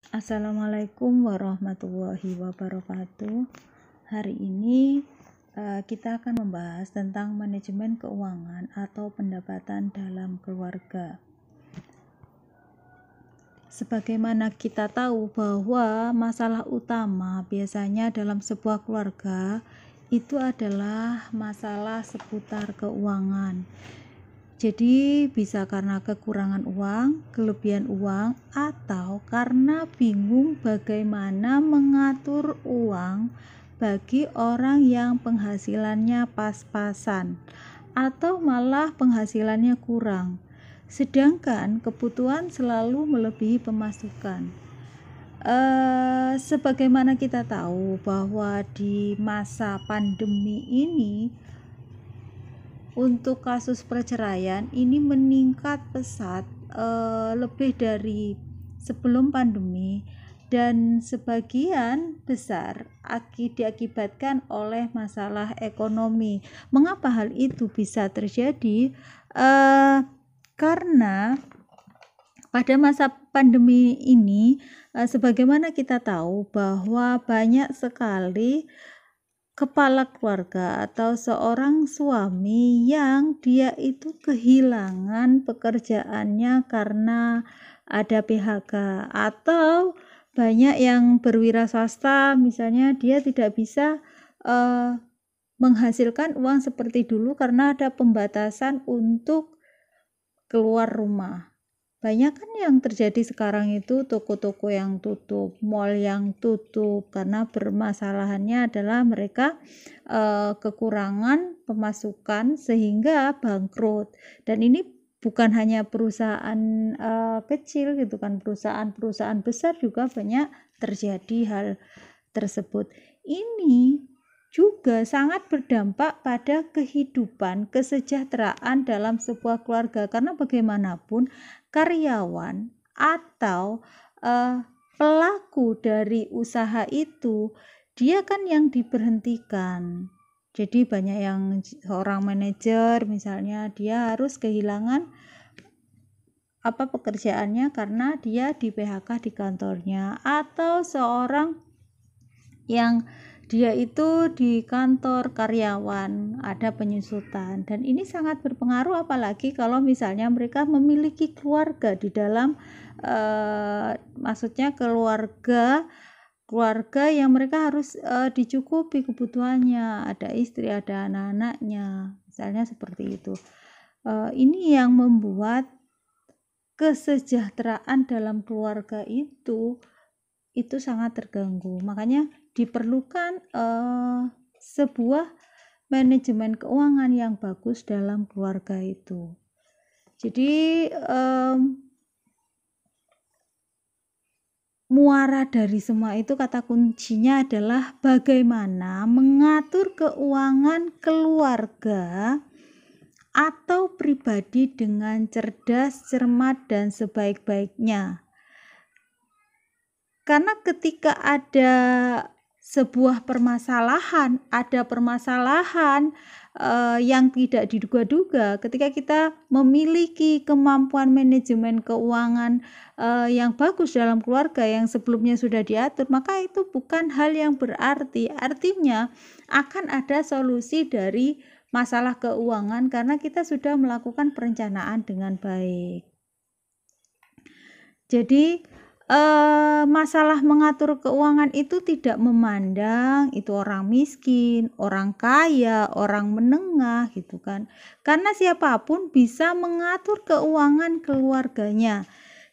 Assalamualaikum warahmatullahi wabarakatuh. Hari ini kita akan membahas tentang manajemen keuangan atau pendapatan dalam keluarga. Sebagaimana kita tahu bahwa masalah utama biasanya dalam sebuah keluarga itu adalah masalah seputar keuangan. Jadi bisa karena kekurangan uang, kelebihan uang, atau karena bingung bagaimana mengatur uang bagi orang yang penghasilannya pas-pasan atau malah penghasilannya kurang, sedangkan kebutuhan selalu melebihi pemasukan. Sebagaimana kita tahu bahwa di masa pandemi ini untuk kasus perceraian ini meningkat pesat, lebih dari sebelum pandemi, dan sebagian besar diakibatkan oleh masalah ekonomi. Mengapa hal itu bisa terjadi? Karena pada masa pandemi ini, sebagaimana kita tahu bahwa banyak sekali kepala keluarga atau seorang suami yang dia itu kehilangan pekerjaannya karena ada PHK, atau banyak yang berwira swasta misalnya dia tidak bisa menghasilkan uang seperti dulu karena ada pembatasan untuk keluar rumah. Banyak kan yang terjadi sekarang itu toko-toko yang tutup, mall yang tutup, karena permasalahannya adalah mereka kekurangan pemasukan sehingga bangkrut. Dan ini bukan hanya perusahaan kecil gitu kan, perusahaan-perusahaan besar juga banyak terjadi hal tersebut. Ini juga sangat berdampak pada kehidupan kesejahteraan dalam sebuah keluarga, karena bagaimanapun karyawan atau pelaku dari usaha itu dia kan yang diberhentikan. Jadi banyak yang seorang manajer misalnya dia harus kehilangan pekerjaannya karena dia di PHK di kantornya, atau seorang yang dia itu di kantor karyawan ada penyusutan, dan ini sangat berpengaruh apalagi kalau misalnya mereka memiliki keluarga di dalam maksudnya keluarga yang mereka harus dicukupi kebutuhannya, ada istri, ada anak-anaknya misalnya seperti itu. Ini yang membuat kesejahteraan dalam keluarga itu sangat terganggu. Makanya diperlukan sebuah manajemen keuangan yang bagus dalam keluarga itu. Jadi muara dari semua itu, kata kuncinya adalah bagaimana mengatur keuangan keluarga atau pribadi dengan cerdas, cermat, dan sebaik-baiknya. Karena ketika ada sebuah permasalahan, yang tidak diduga-duga, ketika kita memiliki kemampuan manajemen keuangan yang bagus dalam keluarga yang sebelumnya sudah diatur, maka itu bukan hal yang berarti. Artinya akan ada solusi dari masalah keuangan karena kita sudah melakukan perencanaan dengan baik. Jadi masalah mengatur keuangan itu tidak memandang itu orang miskin, orang kaya, orang menengah gitu kan. Karena siapapun bisa mengatur keuangan keluarganya.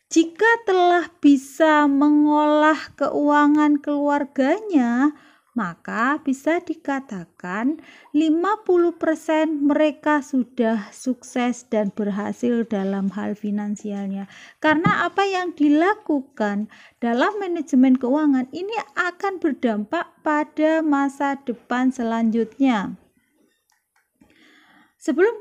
Jika telah bisa mengolah keuangan keluarganya, maka bisa dikatakan 50% mereka sudah sukses dan berhasil dalam hal finansialnya. Karena apa yang dilakukan dalam manajemen keuangan ini akan berdampak pada masa depan selanjutnya. Sebelum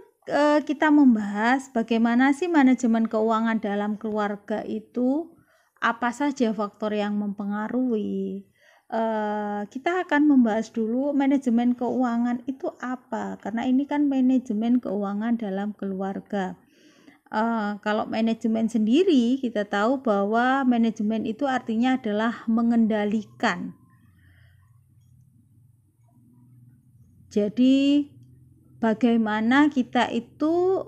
kita membahas bagaimana sih manajemen keuangan dalam keluarga itu, apa saja faktor yang mempengaruhi, kita akan membahas dulu manajemen keuangan itu apa, karena ini kan manajemen keuangan dalam keluarga. Kalau manajemen sendiri kita tahu bahwa manajemen itu artinya adalah mengendalikan. Jadi bagaimana kita itu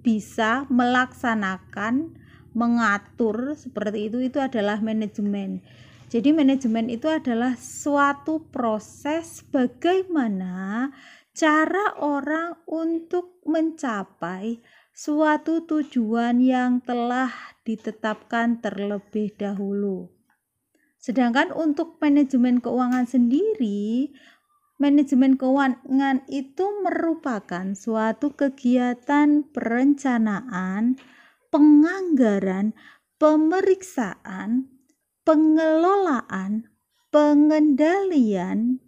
bisa melaksanakan, mengatur seperti itu adalah manajemen. Jadi manajemen itu adalah suatu proses bagaimana cara orang untuk mencapai suatu tujuan yang telah ditetapkan terlebih dahulu. Sedangkan untuk manajemen keuangan sendiri, manajemen keuangan itu merupakan suatu kegiatan perencanaan, penganggaran, pemeriksaan, pengelolaan, pengendalian,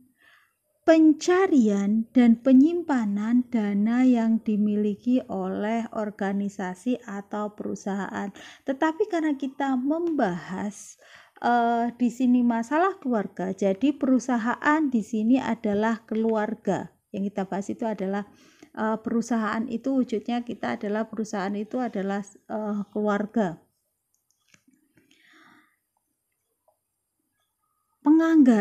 pencarian, dan penyimpanan dana yang dimiliki oleh organisasi atau perusahaan. Tetapi karena kita membahas di sini masalah keluarga, jadi perusahaan di sini adalah keluarga. Yang kita bahas itu adalah perusahaan itu wujudnya kita adalah perusahaan itu adalah keluarga.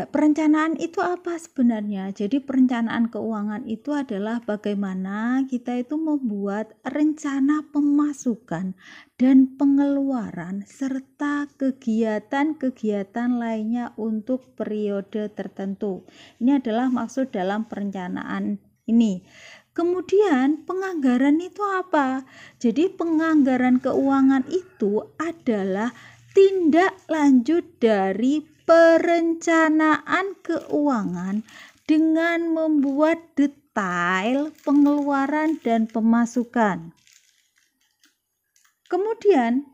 Perencanaan itu apa sebenarnya? Jadi perencanaan keuangan itu adalah bagaimana kita itu membuat rencana pemasukan dan pengeluaran serta kegiatan-kegiatan lainnya untuk periode tertentu. Ini adalah maksud dalam perencanaan ini. Kemudian penganggaran itu apa? Jadi penganggaran keuangan itu adalah tindak lanjut dari perencanaan keuangan dengan membuat detail pengeluaran dan pemasukan. Kemudian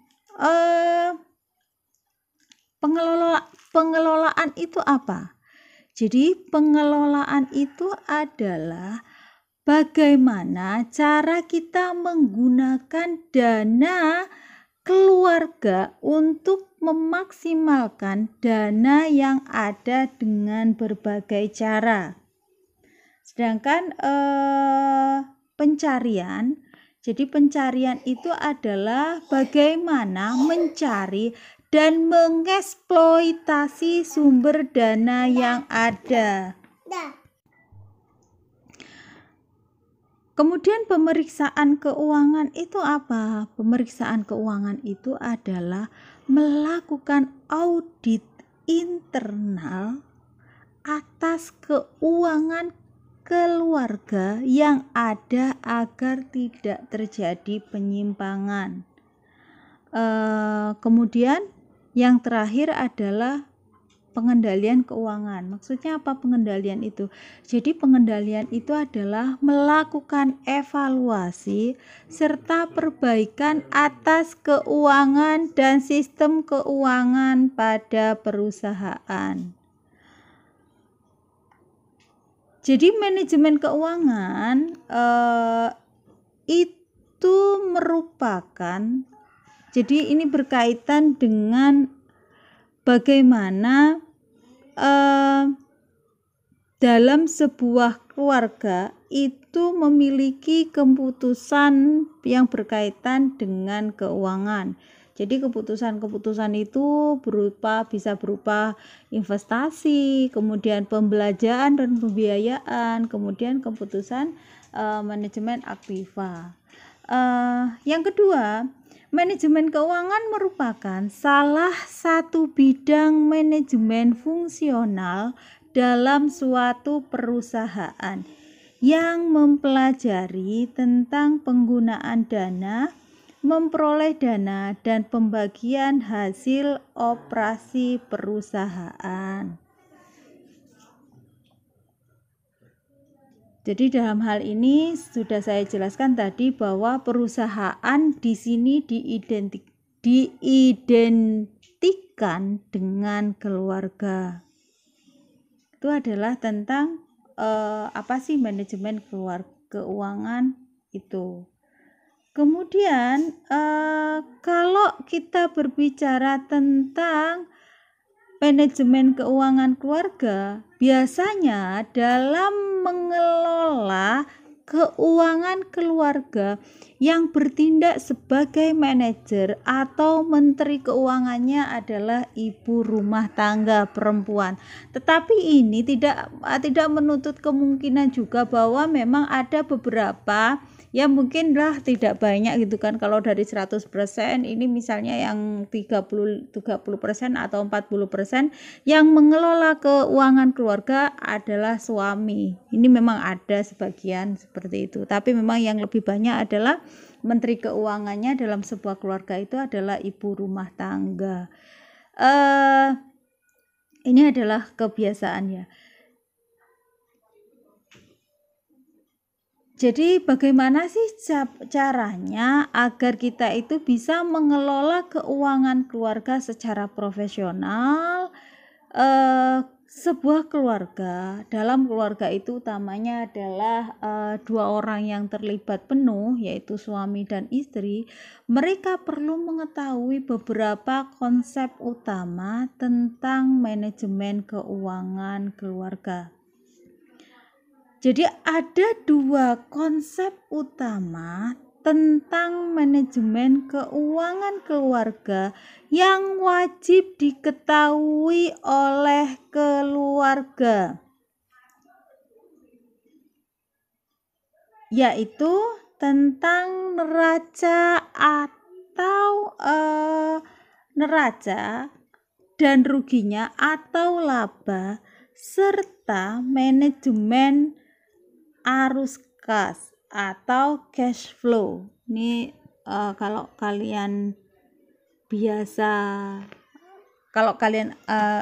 pengelolaan itu apa? Jadi pengelolaan itu adalah bagaimana cara kita menggunakan dana keluarga untuk memaksimalkan dana yang ada dengan berbagai cara. Sedangkan pencarian, jadi pencarian itu adalah bagaimana mencari dan mengeksploitasi sumber dana yang ada. Kemudian pemeriksaan keuangan itu apa? Pemeriksaan keuangan itu adalah melakukan audit internal atas keuangan keluarga yang ada agar tidak terjadi penyimpangan. Kemudian yang terakhir adalah pengendalian keuangan. Maksudnya apa pengendalian itu? Jadi pengendalian itu adalah melakukan evaluasi serta perbaikan atas keuangan dan sistem keuangan pada perusahaan. Jadi manajemen keuangan itu merupakan, jadi ini berkaitan dengan bagaimana dalam sebuah keluarga itu memiliki keputusan yang berkaitan dengan keuangan. Jadi keputusan-keputusan itu bisa berupa investasi, kemudian pembelanjaan dan pembiayaan, kemudian keputusan manajemen aktiva. Yang kedua, manajemen keuangan merupakan salah satu bidang manajemen fungsional dalam suatu perusahaan yang mempelajari tentang penggunaan dana, memperoleh dana, dan pembagian hasil operasi perusahaan. Jadi dalam hal ini sudah saya jelaskan tadi bahwa perusahaan di sini diidentikan dengan keluarga. Itu adalah tentang apa sih manajemen keuangan itu. Kemudian kalau kita berbicara tentang manajemen keuangan keluarga, biasanya dalam mengelola keuangan keluarga yang bertindak sebagai manajer atau menteri keuangannya adalah ibu rumah tangga perempuan. Tetapi ini tidak menuntut kemungkinan juga bahwa memang ada beberapa ya mungkinlah tidak banyak gitu kan, kalau dari 100% ini misalnya yang 30% atau 40% yang mengelola keuangan keluarga adalah suami. Ini memang ada sebagian seperti itu, tapi memang yang lebih banyak adalah menteri keuangannya dalam sebuah keluarga itu adalah ibu rumah tangga. Ini adalah kebiasaan ya. Jadi bagaimana sih caranya agar kita itu bisa mengelola keuangan keluarga secara profesional? Sebuah keluarga, dalam keluarga itu utamanya adalah dua orang yang terlibat penuh, yaitu suami dan istri. Mereka perlu mengetahui beberapa konsep utama tentang manajemen keuangan keluarga. Jadi ada dua konsep utama tentang manajemen keuangan keluarga yang wajib diketahui oleh keluarga, yaitu tentang neraca atau neraca dan ruginya atau laba, serta manajemen arus kas atau cash flow. Ini kalau kalian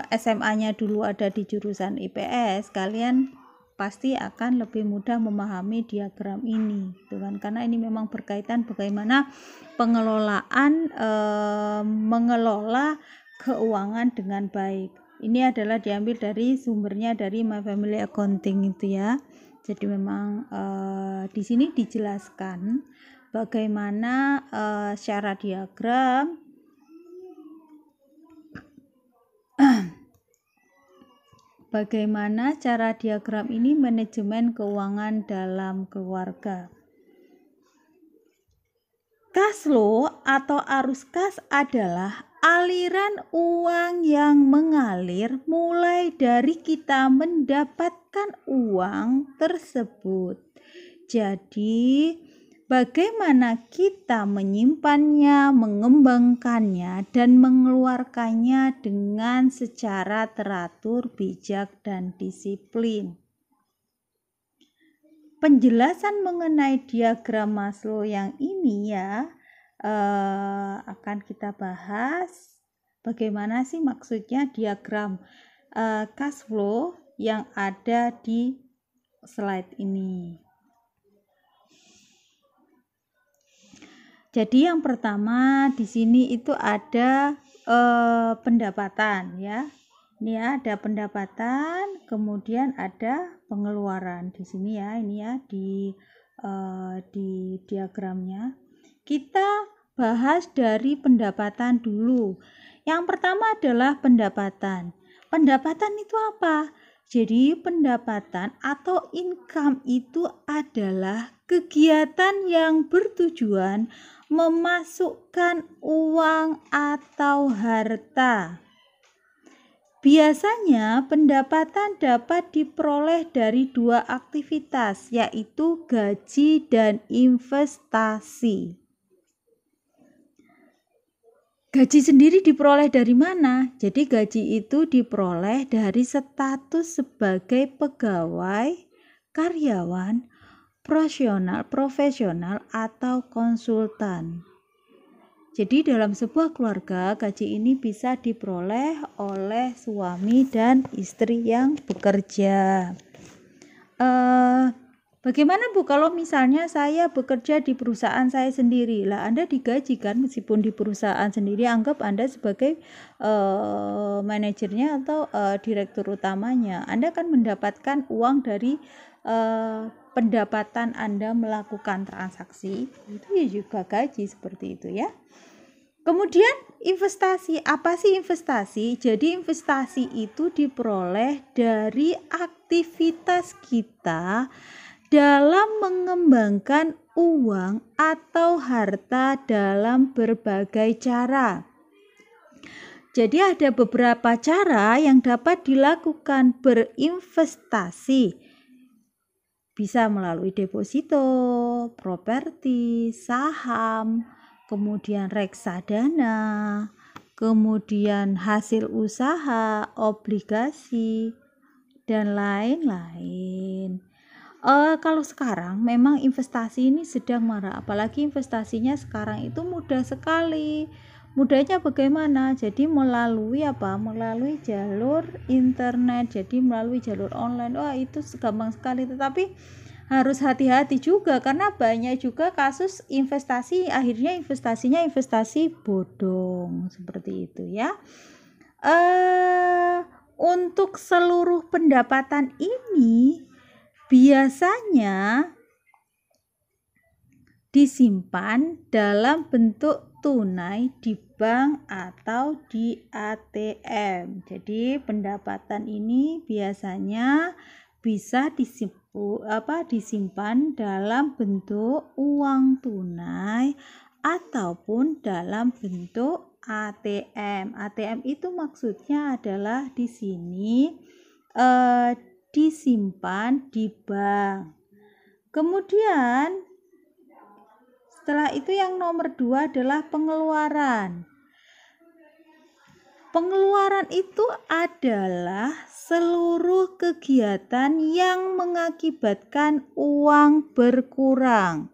SMA-nya dulu ada di jurusan IPS, kalian pasti akan lebih mudah memahami diagram ini, gitu kan? Karena ini memang berkaitan bagaimana pengelolaan mengelola keuangan dengan baik. Ini adalah diambil dari sumbernya dari My Family Accounting itu ya. Jadi memang di sini dijelaskan bagaimana secara diagram bagaimana cara diagram ini manajemen keuangan dalam keluarga. Cash flow atau arus kas adalah aliran uang yang mengalir mulai dari kita mendapatkan uang tersebut. Jadi, bagaimana kita menyimpannya, mengembangkannya, dan mengeluarkannya dengan secara teratur, bijak, dan disiplin. Penjelasan mengenai diagram Maslow yang ini ya akan kita bahas bagaimana sih maksudnya diagram cash flow yang ada di slide ini. Jadi yang pertama di sini itu ada pendapatan ya. Ini ya, ada pendapatan, kemudian ada pengeluaran di sini ya, ini ya di diagramnya. Kita bahas dari pendapatan dulu. Yang pertama adalah pendapatan. Pendapatan itu apa? Jadi pendapatan atau income itu adalah kegiatan yang bertujuan memasukkan uang atau harta. Biasanya pendapatan dapat diperoleh dari dua aktivitas, yaitu gaji dan investasi. Gaji sendiri diperoleh dari mana? Jadi gaji itu diperoleh dari status sebagai pegawai, karyawan, profesional atau konsultan. Jadi dalam sebuah keluarga, gaji ini bisa diperoleh oleh suami dan istri yang bekerja. Bagaimana Bu kalau misalnya saya bekerja di perusahaan saya sendiri? Lah Anda digaji kan meskipun di perusahaan sendiri, anggap Anda sebagai manajernya atau direktur utamanya. Anda kan mendapatkan uang dari pendapatan Anda melakukan transaksi, itu ya juga gaji seperti itu ya. Kemudian investasi, apa sih investasi? Jadi investasi itu diperoleh dari aktivitas kita dalam mengembangkan uang atau harta dalam berbagai cara. Jadi ada beberapa cara yang dapat dilakukan berinvestasi. Bisa melalui deposito, properti, saham, kemudian reksadana, kemudian hasil usaha, obligasi, dan lain-lain. Kalau sekarang memang investasi ini sedang marak, apalagi investasinya sekarang itu mudah sekali. Mudahnya bagaimana? Jadi melalui apa? Melalui jalur internet, jadi melalui jalur online. Wah, itu gampang sekali, tetapi harus hati-hati juga karena banyak juga kasus investasi akhirnya investasinya investasi bodong seperti itu ya. Untuk seluruh pendapatan ini biasanya disimpan dalam bentuk tunai di bank atau di ATM. Jadi pendapatan ini biasanya bisa disimpan dalam bentuk uang tunai ataupun dalam bentuk ATM. ATM itu maksudnya adalah di sini disimpan di bank. Kemudian setelah itu yang nomor 2 adalah pengeluaran. Pengeluaran itu adalah seluruh kegiatan yang mengakibatkan uang berkurang.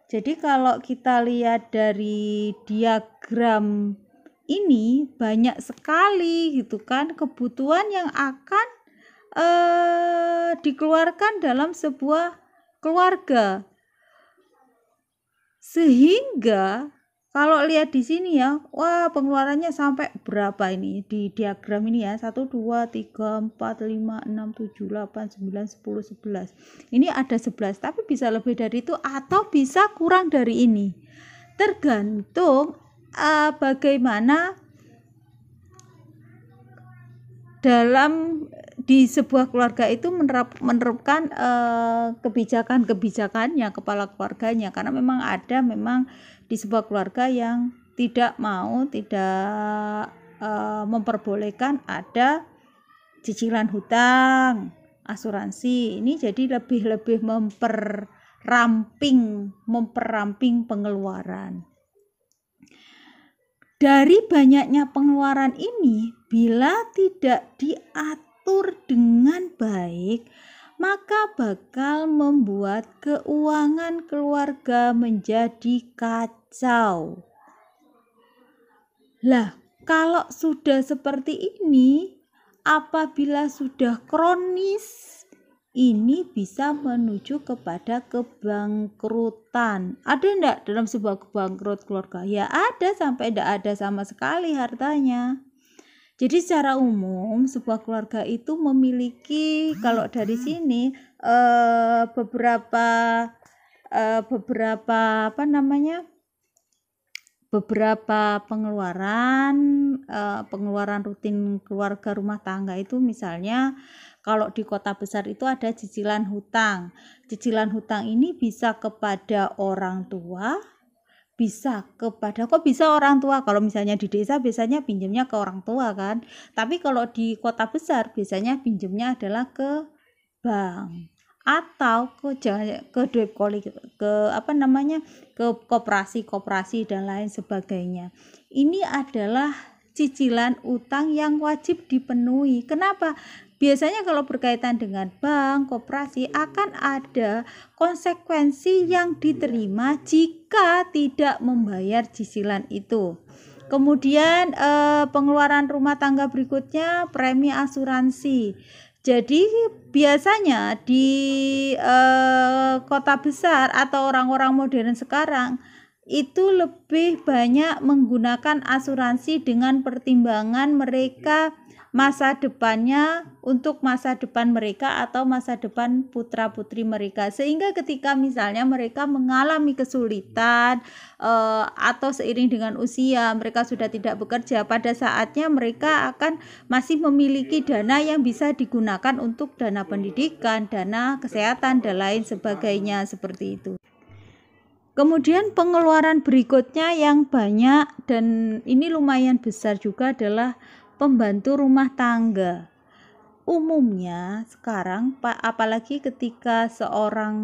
Jadi kalau kita lihat dari diagram ini banyak sekali gitu kan kebutuhan yang akan dikeluarkan dalam sebuah keluarga. Sehingga kalau lihat di sini ya, wah pengeluarannya sampai berapa ini di diagram ini ya, 1, 2, 3, 4, 5, 6, 7, 8, 9, 10, 11. Ini ada 11, tapi bisa lebih dari itu atau bisa kurang dari ini. Tergantung bagaimana dalam di sebuah keluarga itu menerapkan kebijakan-kebijakannya kepala keluarganya, karena memang ada di sebuah keluarga yang tidak memperbolehkan ada cicilan hutang, asuransi. Ini jadi lebih memperamping pengeluaran. Dari banyaknya pengeluaran ini, bila tidak diatur dengan baik, maka bakal membuat keuangan keluarga menjadi kacau. Lah, kalau sudah seperti ini, apabila sudah kronis, ini bisa menuju kepada kebangkrutan. Ada enggak dalam sebuah kebangkrut keluarga? Ya ada, sampai enggak ada sama sekali hartanya. Jadi secara umum sebuah keluarga itu memiliki, kalau dari sini beberapa pengeluaran rutin keluarga rumah tangga itu. Misalnya kalau di kota besar itu ada cicilan hutang. Cicilan hutang ini bisa kepada orang tua, bisa orang tua. Kalau misalnya di desa biasanya pinjamnya ke orang tua kan. Tapi kalau di kota besar biasanya pinjamnya adalah ke bank atau ke koperasi dan lain sebagainya. Ini adalah cicilan utang yang wajib dipenuhi. Kenapa? Biasanya kalau berkaitan dengan bank, koperasi akan ada konsekuensi yang diterima jika tidak membayar cicilan itu. Kemudian pengeluaran rumah tangga berikutnya premi asuransi. Jadi biasanya di kota besar atau orang-orang modern sekarang itu lebih banyak menggunakan asuransi dengan pertimbangan mereka masa depannya, untuk masa depan mereka atau masa depan putra-putri mereka, sehingga ketika misalnya mereka mengalami kesulitan atau seiring dengan usia mereka sudah tidak bekerja, pada saatnya mereka akan masih memiliki dana yang bisa digunakan untuk dana pendidikan, dana kesehatan, dan lain sebagainya, seperti itu. Kemudian pengeluaran berikutnya yang banyak dan ini lumayan besar juga adalah pembantu rumah tangga. Umumnya sekarang apalagi ketika seorang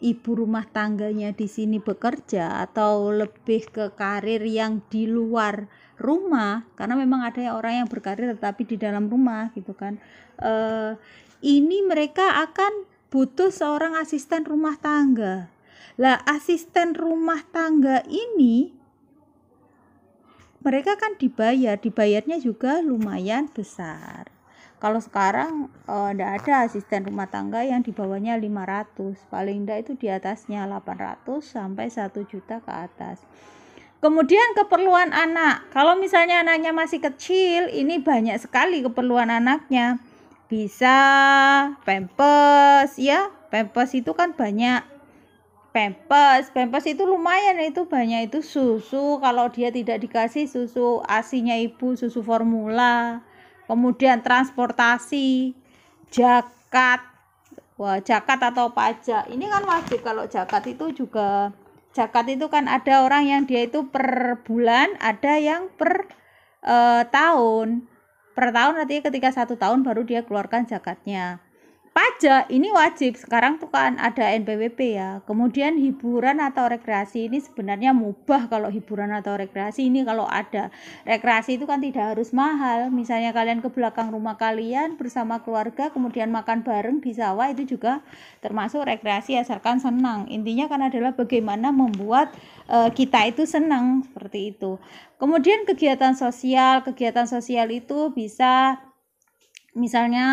ibu rumah tangganya di sini bekerja atau lebih ke karir yang di luar rumah, karena memang ada orang yang berkarir tetapi di dalam rumah gitu kan, ini mereka akan butuh seorang asisten rumah tangga. Lah, asisten rumah tangga ini mereka kan dibayarnya juga lumayan besar. Kalau sekarang enggak ada asisten rumah tangga yang di bawahnya 500, paling enggak itu di atasnya 800 sampai 1 juta ke atas. Kemudian keperluan anak, kalau misalnya anaknya masih kecil, ini banyak sekali keperluan anaknya. Bisa pampers ya, pampers itu kan banyak. Pampers itu lumayan, itu banyak, itu susu kalau dia tidak dikasih susu ASI-nya ibu, susu formula. Kemudian transportasi, zakat. Wah, zakat atau pajak ini kan wajib. Kalau zakat itu juga, zakat itu kan ada orang yang dia itu per bulan, ada yang per tahun. Per tahun artinya ketika 1 tahun baru dia keluarkan zakatnya. Pajak ini wajib, sekarang tuh kan ada NPWP ya. Kemudian hiburan atau rekreasi ini sebenarnya mubah. Kalau hiburan atau rekreasi ini kalau ada, rekreasi itu kan tidak harus mahal. Misalnya kalian ke belakang rumah kalian bersama keluarga kemudian makan bareng di sawah, itu juga termasuk rekreasi asalkan senang. Intinya kan adalah bagaimana membuat kita itu senang, seperti itu. Kemudian kegiatan sosial itu bisa misalnya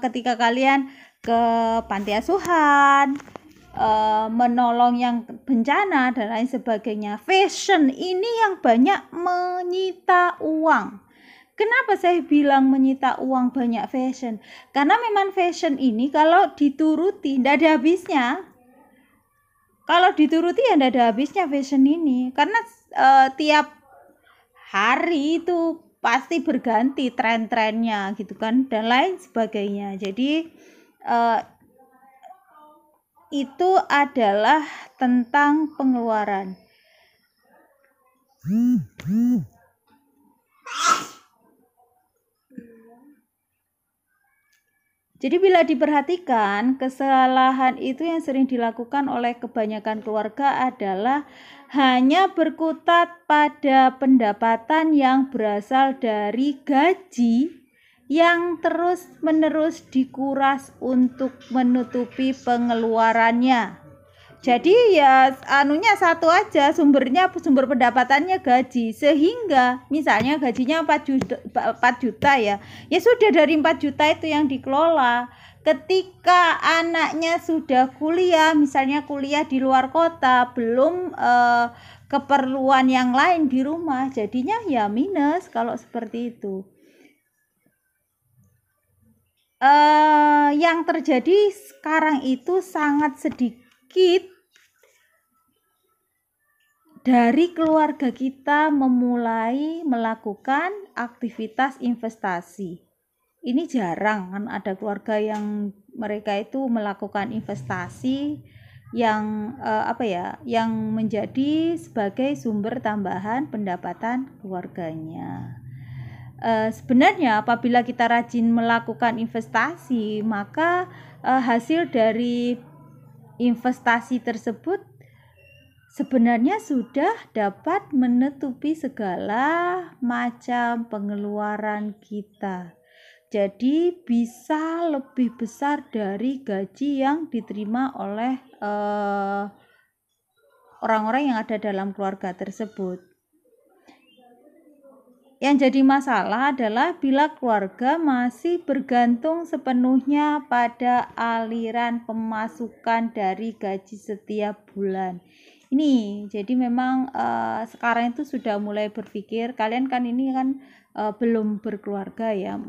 ketika kalian ke panti asuhan, menolong yang bencana dan lain sebagainya. Fashion ini yang banyak menyita uang. Kenapa saya bilang menyita uang banyak fashion? Karena memang fashion ini kalau dituruti tidak ada habisnya. Kalau dituruti ya tidak ada habisnya fashion ini. Karena tiap hari itu pasti berganti tren-trennya gitu kan, dan lain sebagainya. Jadi itu adalah tentang pengeluaran. Jadi bila diperhatikan, kesalahan itu yang sering dilakukan oleh kebanyakan keluarga adalah hanya berkutat pada pendapatan yang berasal dari gaji yang terus-menerus dikuras untuk menutupi pengeluarannya. Jadi ya anunya satu aja, sumber pendapatannya gaji, sehingga misalnya gajinya 4 juta ya sudah dari 4 juta itu yang dikelola. Ketika anaknya sudah kuliah, misalnya kuliah di luar kota, belum keperluan yang lain di rumah, jadinya ya minus kalau seperti itu. Yang terjadi sekarang itu sangat sedikit dari keluarga kita memulai melakukan aktivitas investasi. Ini jarang kan ada keluarga yang mereka itu melakukan investasi yang yang menjadi sebagai sumber tambahan pendapatan keluarganya. Sebenarnya apabila kita rajin melakukan investasi, maka hasil dari investasi tersebut sebenarnya sudah dapat menutupi segala macam pengeluaran kita. Jadi bisa lebih besar dari gaji yang diterima oleh orang-orang yang ada dalam keluarga tersebut. Yang jadi masalah adalah bila keluarga masih bergantung sepenuhnya pada aliran pemasukan dari gaji setiap bulan. ini. Jadi memang sekarang itu sudah mulai berpikir, kalian kan ini kan belum berkeluarga ya.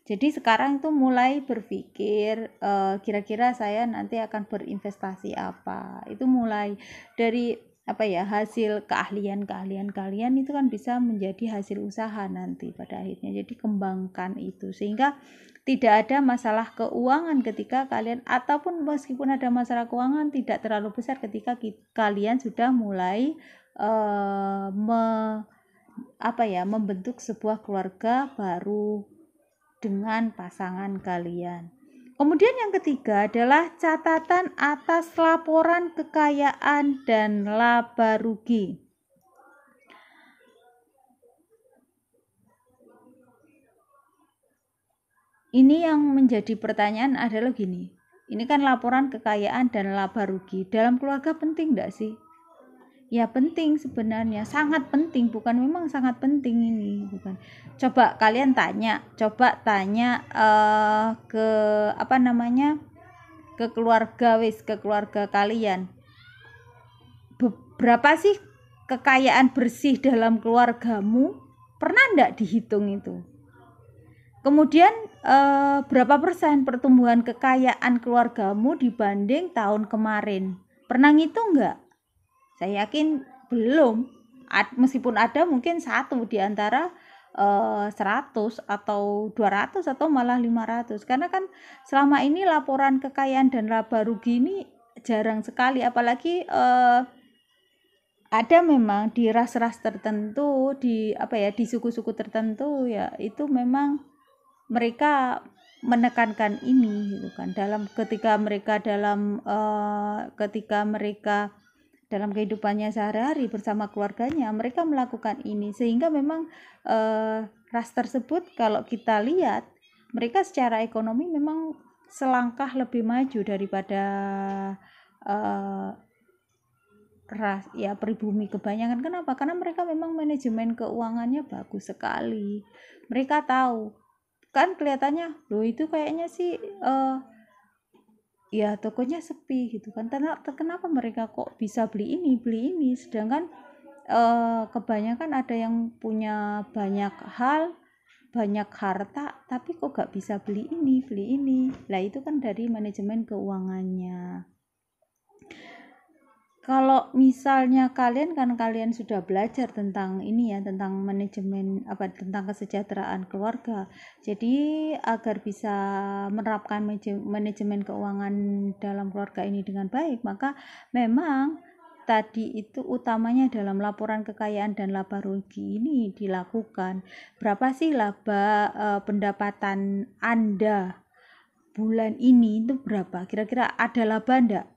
Jadi sekarang itu mulai berpikir kira-kira saya nanti akan berinvestasi apa. Itu mulai dari apa ya, hasil keahlian kalian itu kan bisa menjadi hasil usaha nanti pada akhirnya. Jadi kembangkan itu sehingga tidak ada masalah keuangan ketika kalian, ataupun meskipun ada masalah keuangan tidak terlalu besar ketika kalian sudah mulai membentuk sebuah keluarga baru dengan pasangan kalian. Kemudian yang ketiga adalah catatan atas laporan kekayaan dan laba rugi. Ini yang menjadi pertanyaan adalah gini, ini kan laporan kekayaan dan laba rugi dalam keluarga penting enggak sih? Ya penting sebenarnya, sangat penting, bukan memang sangat penting ini, bukan. Coba kalian tanya ke ke keluarga kalian. Berapa sih kekayaan bersih dalam keluargamu? Pernah enggak dihitung itu? Kemudian berapa persen pertumbuhan kekayaan keluargamu dibanding tahun kemarin? Pernah ngitung enggak? Saya yakin belum. Meskipun ada mungkin satu di antara 100 atau 200 atau malah 500. Karena kan selama ini laporan kekayaan dan laba rugi ini jarang sekali, apalagi ada memang di ras-ras tertentu, di suku-suku tertentu ya, itu memang mereka menekankan ini gitu kan, ketika mereka dalam kehidupannya sehari-hari bersama keluarganya, mereka melakukan ini, sehingga memang ras tersebut kalau kita lihat mereka secara ekonomi memang selangkah lebih maju daripada ras ya pribumi kebanyakan. Kenapa? Karena mereka memang manajemen keuangannya bagus sekali. Mereka tahu kan, kelihatannya loh itu kayaknya sih ya tokonya sepi gitu kan, kenapa mereka kok bisa beli ini, sedangkan kebanyakan ada yang punya banyak hal, banyak harta, tapi kok gak bisa beli ini. Lah itu kan dari manajemen keuangannya. Kalau misalnya kalian sudah belajar tentang ini ya, tentang manajemen tentang kesejahteraan keluarga. Jadi agar bisa menerapkan manajemen keuangan dalam keluarga ini dengan baik, maka memang tadi itu utamanya dalam laporan kekayaan dan laba rugi ini dilakukan. Berapa sih laba pendapatan Anda bulan ini itu berapa? Kira-kira ada laba enggak?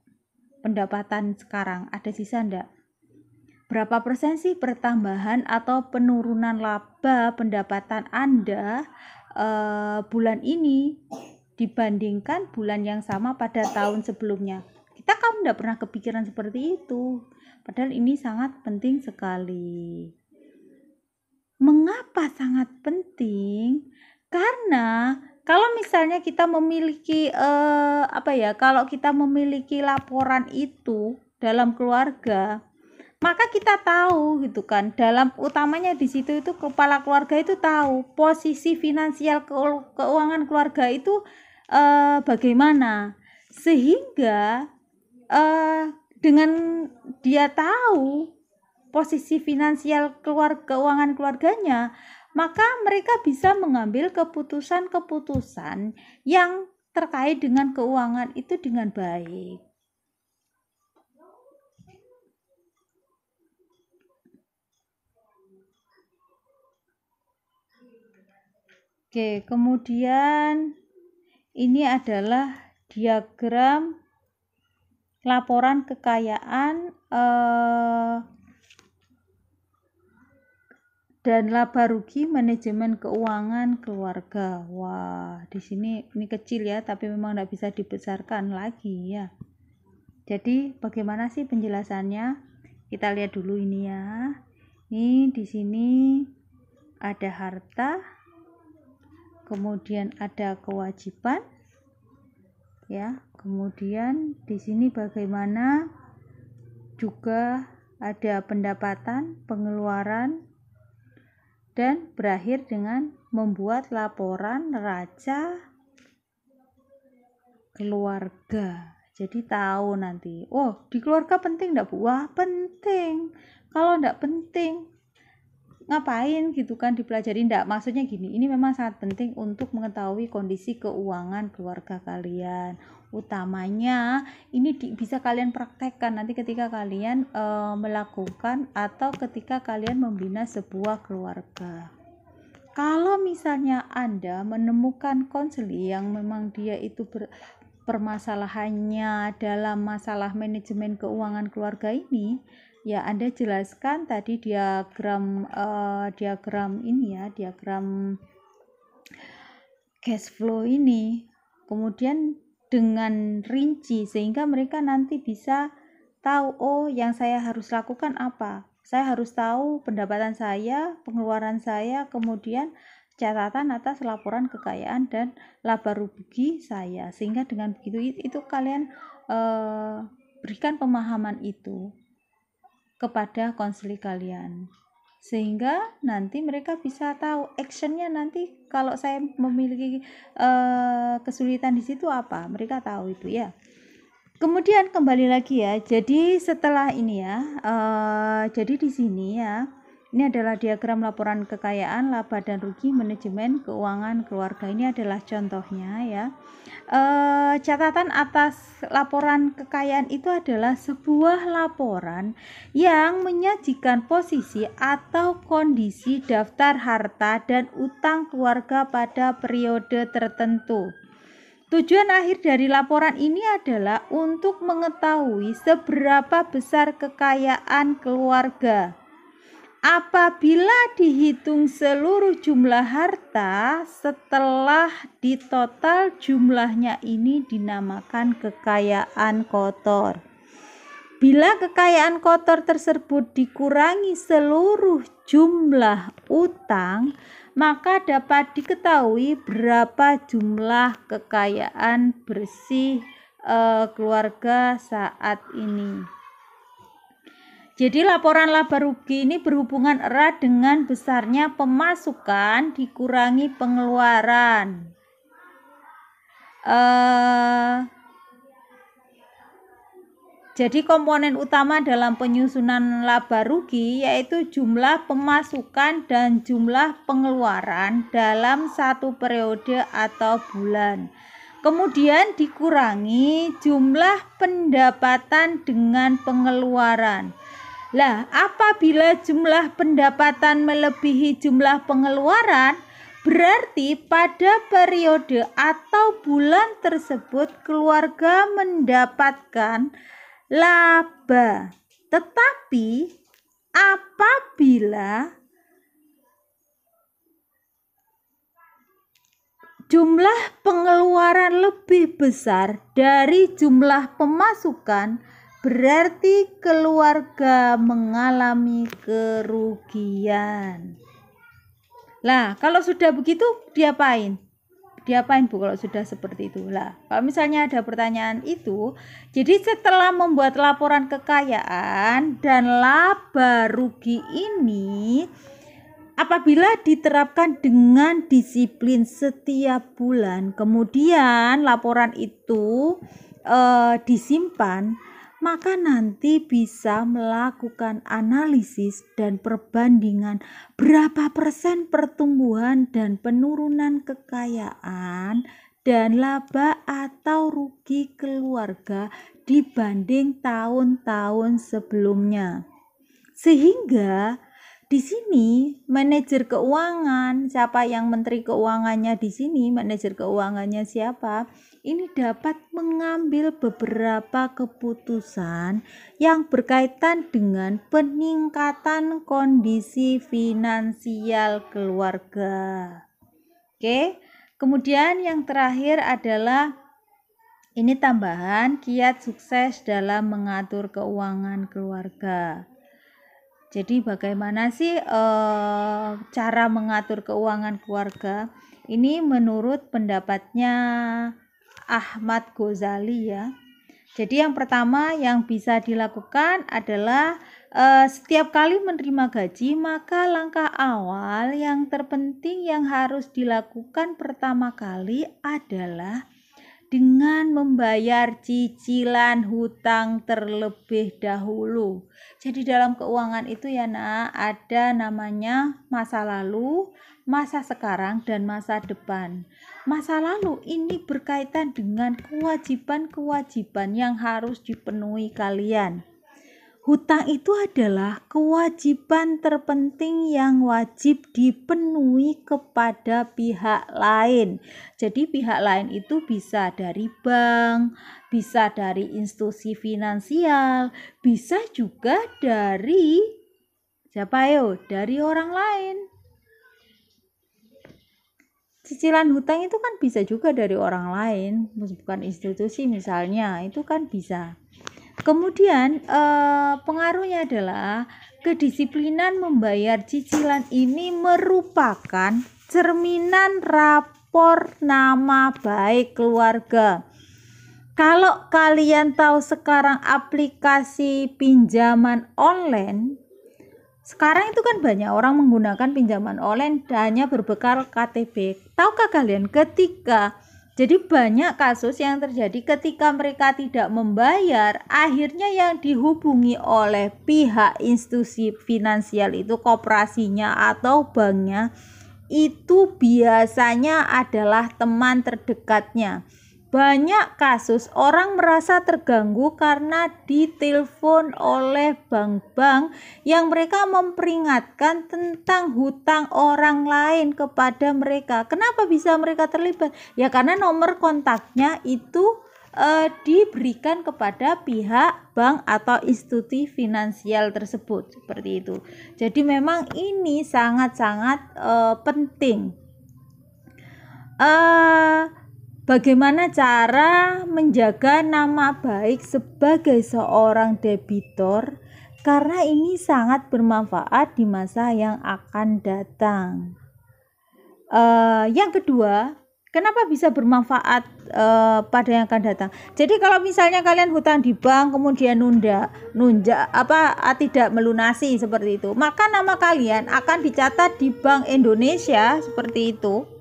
Pendapatan sekarang ada sisa enggak? Berapa persen sih pertambahan atau penurunan laba pendapatan Anda bulan ini dibandingkan bulan yang sama pada tahun sebelumnya? Kita kan enggak pernah kepikiran seperti itu, padahal ini sangat penting sekali. Mengapa sangat penting? Karena kalau misalnya kita memiliki kalau kita memiliki laporan itu dalam keluarga, maka kita tahu gitu kan, dalam utamanya di situ itu kepala keluarga itu tahu posisi finansial keuangan keluarga itu bagaimana, sehingga dengan dia tahu posisi finansial keuangan keluarganya, maka mereka bisa mengambil keputusan-keputusan yang terkait dengan keuangan itu dengan baik. Oke, kemudian ini adalah diagram laporan kekayaan dan laba rugi manajemen keuangan keluarga. Wah, di sini ini kecil ya, tapi memang tidak bisa dibesarkan lagi ya. Jadi bagaimana sih penjelasannya? Kita lihat dulu ini ya. Ini di sini ada harta, kemudian ada kewajiban, ya. Kemudian di sini bagaimana juga ada pendapatan, pengeluaran, dan berakhir dengan membuat laporan neraca keluarga. Jadi tahu nanti, oh di keluarga penting enggak Bu? Wah penting. Kalau enggak penting, ngapain gitu kan dipelajari? Enggak, maksudnya gini, ini memang sangat penting untuk mengetahui kondisi keuangan keluarga kalian. Utamanya ini bisa kalian praktekkan nanti ketika kalian melakukan atau ketika kalian membina sebuah keluarga. Kalau misalnya Anda menemukan konseli yang memang dia itu permasalahannya dalam masalah manajemen keuangan keluarga ini, ya Anda jelaskan tadi diagram ini ya, diagram cash flow ini, kemudian dengan rinci sehingga mereka nanti bisa tahu, oh yang saya harus lakukan apa, saya harus tahu pendapatan saya, pengeluaran saya, kemudian catatan atas laporan kekayaan dan laba rugi saya, sehingga dengan begitu itu kalian berikan pemahaman itu kepada konseli kalian, sehingga nanti mereka bisa tahu actionnya nanti kalau saya memiliki kesulitan di situ apa, mereka tahu itu ya. Kemudian kembali lagi ya, jadi setelah ini ya, jadi di sini ya, ini adalah diagram laporan kekayaan, laba dan rugi, manajemen keuangan keluarga. Ini adalah contohnya ya. Catatan atas laporan kekayaan itu adalah sebuah laporan yang menyajikan posisi atau kondisi daftar harta dan utang keluarga pada periode tertentu. Tujuan akhir dari laporan ini adalah untuk mengetahui seberapa besar kekayaan keluarga. Apabila dihitung seluruh jumlah harta, setelah ditotal jumlahnya ini dinamakan kekayaan kotor. Bila kekayaan kotor tersebut dikurangi seluruh jumlah utang, maka dapat diketahui berapa jumlah kekayaan bersih keluarga saat ini. Jadi laporan laba rugi ini berhubungan erat dengan besarnya pemasukan dikurangi pengeluaran. Jadi komponen utama dalam penyusunan laba rugi yaitu jumlah pemasukan dan jumlah pengeluaran dalam satu periode atau bulan. Kemudian dikurangi jumlah pendapatan dengan pengeluaran. Lah, apabila jumlah pendapatan melebihi jumlah pengeluaran, berarti pada periode atau bulan tersebut keluarga mendapatkan laba. Tetapi apabila jumlah pengeluaran lebih besar dari jumlah pemasukan, berarti keluarga mengalami kerugian. Lah, kalau sudah begitu diapain? Diapain Bu kalau sudah seperti itu? Lah, kalau misalnya ada pertanyaan itu, jadi setelah membuat laporan kekayaan dan laba rugi ini, apabila diterapkan dengan disiplin setiap bulan, kemudian laporan itu disimpan, maka nanti bisa melakukan analisis dan perbandingan berapa persen pertumbuhan dan penurunan kekayaan dan laba atau rugi keluarga dibanding tahun-tahun sebelumnya. Sehingga di sini manajer keuangan, siapa yang menteri keuangannya di sini, manajer keuangannya siapa? Ini dapat mengambil beberapa keputusan yang berkaitan dengan peningkatan kondisi finansial keluarga. Oke, kemudian yang terakhir adalah ini tambahan kiat sukses dalam mengatur keuangan keluarga. Jadi bagaimana sih cara mengatur keuangan keluarga? Ini menurut pendapatnya Ahmad Ghazali ya. Jadi yang pertama yang bisa dilakukan adalah setiap kali menerima gaji, maka langkah awal yang terpenting yang harus dilakukan pertama kali adalah dengan membayar cicilan hutang terlebih dahulu. Jadi dalam keuangan itu ya nak, ada namanya masa lalu, masa sekarang, dan masa depan. Masa lalu ini berkaitan dengan kewajiban-kewajiban yang harus dipenuhi kalian. Hutang itu adalah kewajiban terpenting yang wajib dipenuhi kepada pihak lain. Jadi pihak lain itu bisa dari bank, bisa dari institusi finansial, bisa juga dari siapa yo? Dari orang lain. Cicilan hutang itu kan bisa juga dari orang lain, bukan institusi misalnya, itu kan bisa. Kemudian pengaruhnya adalah kedisiplinan membayar cicilan ini merupakan cerminan rapor nama baik keluarga. Kalau kalian tahu sekarang aplikasi pinjaman online, sekarang itu kan banyak orang menggunakan pinjaman online hanya berbekal KTP. Tahukah kalian jadi banyak kasus yang terjadi ketika mereka tidak membayar, akhirnya yang dihubungi oleh pihak institusi finansial itu koperasinya atau banknya itu biasanya adalah teman terdekatnya. Banyak kasus orang merasa terganggu karena ditelepon oleh bank-bank yang mereka memperingatkan tentang hutang orang lain kepada mereka. Kenapa bisa mereka terlibat? Ya karena nomor kontaknya itu diberikan kepada pihak bank atau institusi finansial tersebut, seperti itu. Jadi memang ini sangat-sangat penting. Bagaimana cara menjaga nama baik sebagai seorang debitur? Karena ini sangat bermanfaat di masa yang akan datang. Yang kedua, kenapa bisa bermanfaat pada yang akan datang? Jadi kalau misalnya kalian hutang di bank kemudian tidak melunasi seperti itu, maka nama kalian akan dicatat di Bank Indonesia seperti itu.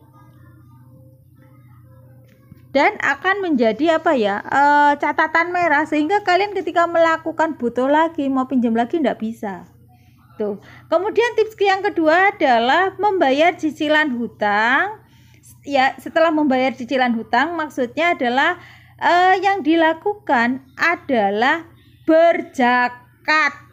Dan akan menjadi catatan merah, sehingga kalian ketika melakukan butuh lagi mau pinjam lagi tidak bisa. Tuh. Kemudian tips yang kedua adalah membayar cicilan hutang. Ya, setelah membayar cicilan hutang maksudnya adalah yang dilakukan adalah berzakat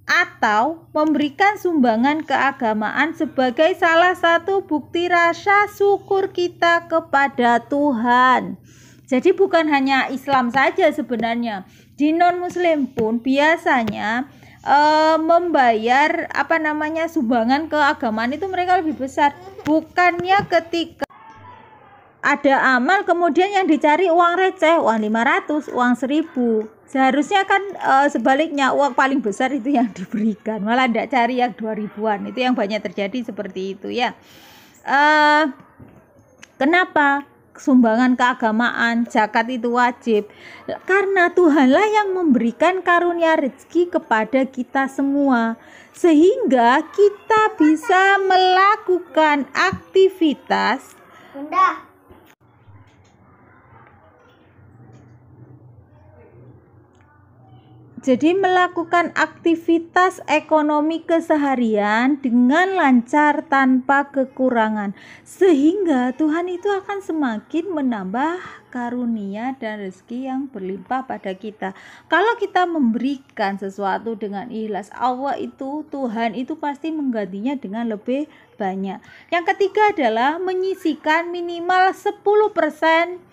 atau memberikan sumbangan keagamaan sebagai salah satu bukti rasa syukur kita kepada Tuhan. Jadi bukan hanya Islam saja sebenarnya, di non-muslim pun biasanya membayar sumbangan keagamaan itu mereka lebih besar. Bukannya ketika ada amal kemudian yang dicari uang receh, uang 500, uang 1000. Seharusnya kan sebaliknya, uang paling besar itu yang diberikan, malah tidak cari yang 2000-an. Itu yang banyak terjadi seperti itu ya. Kenapa sumbangan keagamaan, zakat itu wajib? Karena Tuhanlah yang memberikan karunia rezeki kepada kita semua, sehingga kita bisa melakukan aktivitas melakukan aktivitas ekonomi keseharian dengan lancar tanpa kekurangan, sehingga Tuhan itu akan semakin menambah karunia dan rezeki yang berlimpah pada kita. Kalau kita memberikan sesuatu dengan ikhlas, Tuhan itu pasti menggantinya dengan lebih banyak. Yang ketiga adalah menyisihkan minimal 10%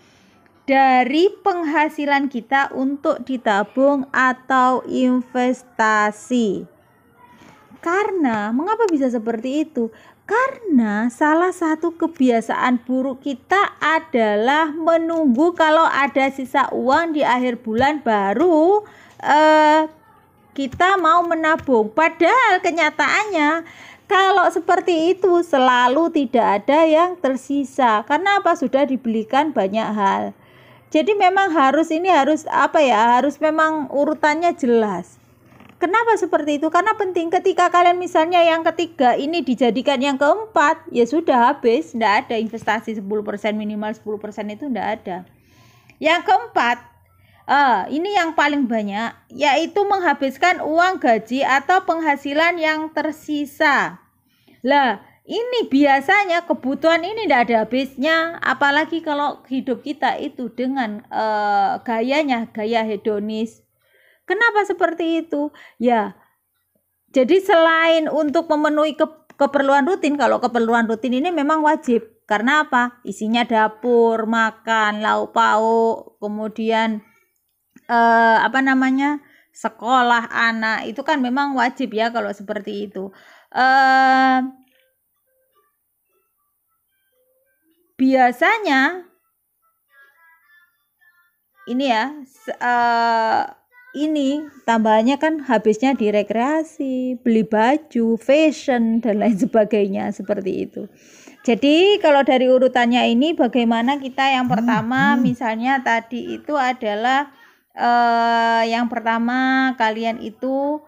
dari penghasilan kita untuk ditabung atau investasi. Karena mengapa bisa seperti itu? Karena salah satu kebiasaan buruk kita adalah menunggu kalau ada sisa uang di akhir bulan baru kita mau menabung. Padahal kenyataannya kalau seperti itu selalu tidak ada yang tersisa. Karena sudah dibelikan banyak hal. Jadi memang harus harus memang urutannya jelas. Kenapa seperti itu? Karena penting ketika kalian misalnya yang ketiga ini dijadikan yang keempat, ya sudah habis, enggak ada investasi 10%, minimal 10% itu enggak ada. Yang keempat, ini yang paling banyak, yaitu menghabiskan uang gaji atau penghasilan yang tersisa. Lah, ini biasanya kebutuhan ini tidak ada habisnya, apalagi kalau hidup kita itu dengan gaya hedonis. Kenapa seperti itu? Ya, jadi selain untuk memenuhi keperluan rutin, kalau keperluan rutin ini memang wajib. Karena apa? Isinya dapur, makan, lauk pauk, kemudian sekolah anak, itu kan memang wajib ya kalau seperti itu. Biasanya ini ya, ini tambahannya kan habisnya di rekreasi, beli baju, fashion, dan lain sebagainya seperti itu. Jadi kalau dari urutannya ini bagaimana kita yang pertama misalnya tadi itu adalah yang pertama kalian itu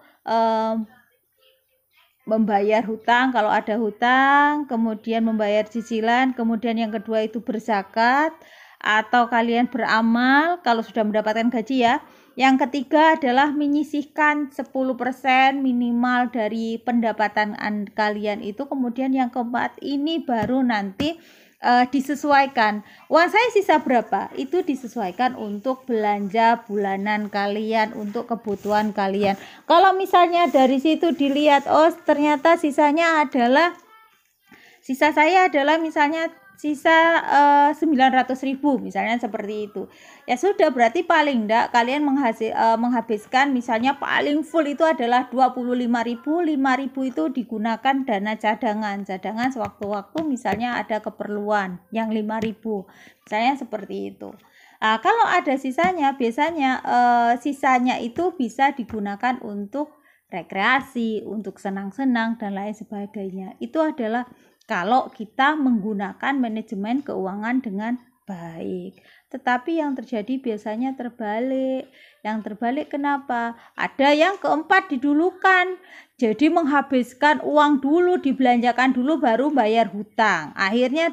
membayar hutang kalau ada hutang, kemudian membayar cicilan, kemudian yang kedua itu berzakat atau kalian beramal kalau sudah mendapatkan gaji ya. Yang ketiga adalah menyisihkan 10% minimal dari pendapatan kalian itu. Kemudian yang keempat ini baru nanti disesuaikan. Uang saya sisa berapa? Itu disesuaikan untuk belanja bulanan kalian, untuk kebutuhan kalian. Kalau misalnya dari situ dilihat, oh ternyata sisa saya adalah misalnya sisa 900.000 misalnya seperti itu. Ya sudah, berarti paling enggak kalian menghabiskan misalnya paling full itu adalah 25.000, 5.000 itu digunakan dana cadangan sewaktu-waktu misalnya ada keperluan yang 5.000 misalnya seperti itu. Kalau ada sisanya, biasanya sisanya itu bisa digunakan untuk rekreasi, untuk senang-senang dan lain sebagainya. Itu adalah kalau kita menggunakan manajemen keuangan dengan baik. Tetapi yang terjadi biasanya terbalik. Yang terbalik kenapa? Ada yang keempat didulukan. Jadi menghabiskan uang dulu, dibelanjakan dulu baru bayar hutang. Akhirnya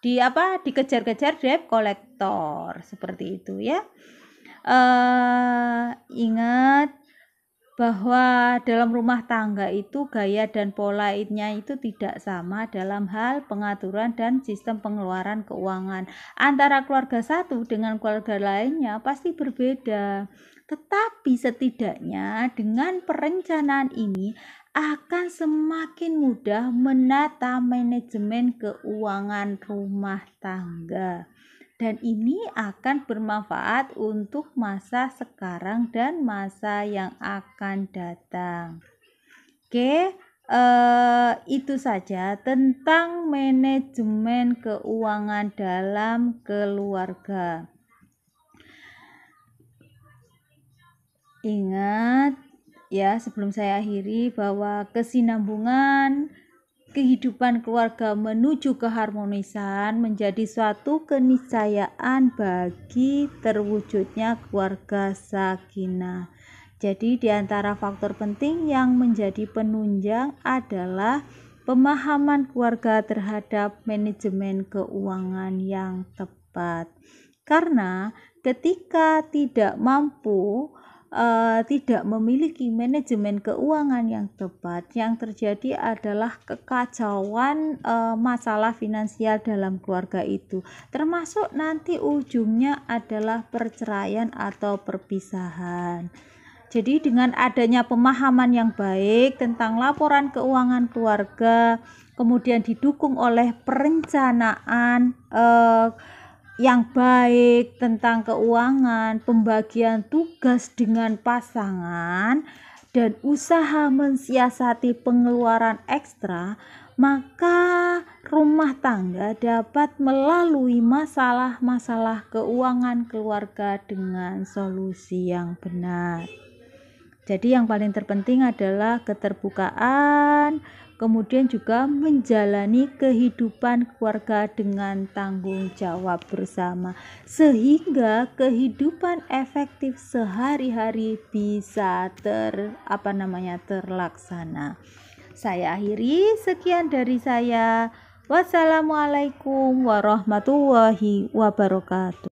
dikejar-kejar debt collector seperti itu ya. Ingat bahwa dalam rumah tangga itu gaya dan polanya itu tidak sama dalam hal pengaturan dan sistem pengeluaran keuangan. Antara keluarga satu dengan keluarga lainnya pasti berbeda. Tetapi setidaknya dengan perencanaan ini akan semakin mudah menata manajemen keuangan rumah tangga. Dan ini akan bermanfaat untuk masa sekarang dan masa yang akan datang. Oke, itu saja tentang manajemen keuangan dalam keluarga. Ingat ya, sebelum saya akhiri, bahwa kesinambungan kehidupan keluarga menuju keharmonisan menjadi suatu keniscayaan bagi terwujudnya keluarga sakinah. Jadi di antara faktor penting yang menjadi penunjang adalah pemahaman keluarga terhadap manajemen keuangan yang tepat. Karena ketika tidak memiliki manajemen keuangan yang tepat, yang terjadi adalah kekacauan masalah finansial dalam keluarga itu, termasuk nanti ujungnya adalah perceraian atau perpisahan. Jadi dengan adanya pemahaman yang baik tentang laporan keuangan keluarga, kemudian didukung oleh perencanaan yang baik tentang keuangan, pembagian tugas dengan pasangan, dan usaha mensiasati pengeluaran ekstra, maka rumah tangga dapat melalui masalah-masalah keuangan keluarga dengan solusi yang benar. Jadi yang paling terpenting adalah keterbukaan, kemudian juga menjalani kehidupan keluarga dengan tanggung jawab bersama, sehingga kehidupan efektif sehari-hari bisa terlaksana. Saya akhiri, sekian dari saya. Wassalamualaikum warahmatullahi wabarakatuh.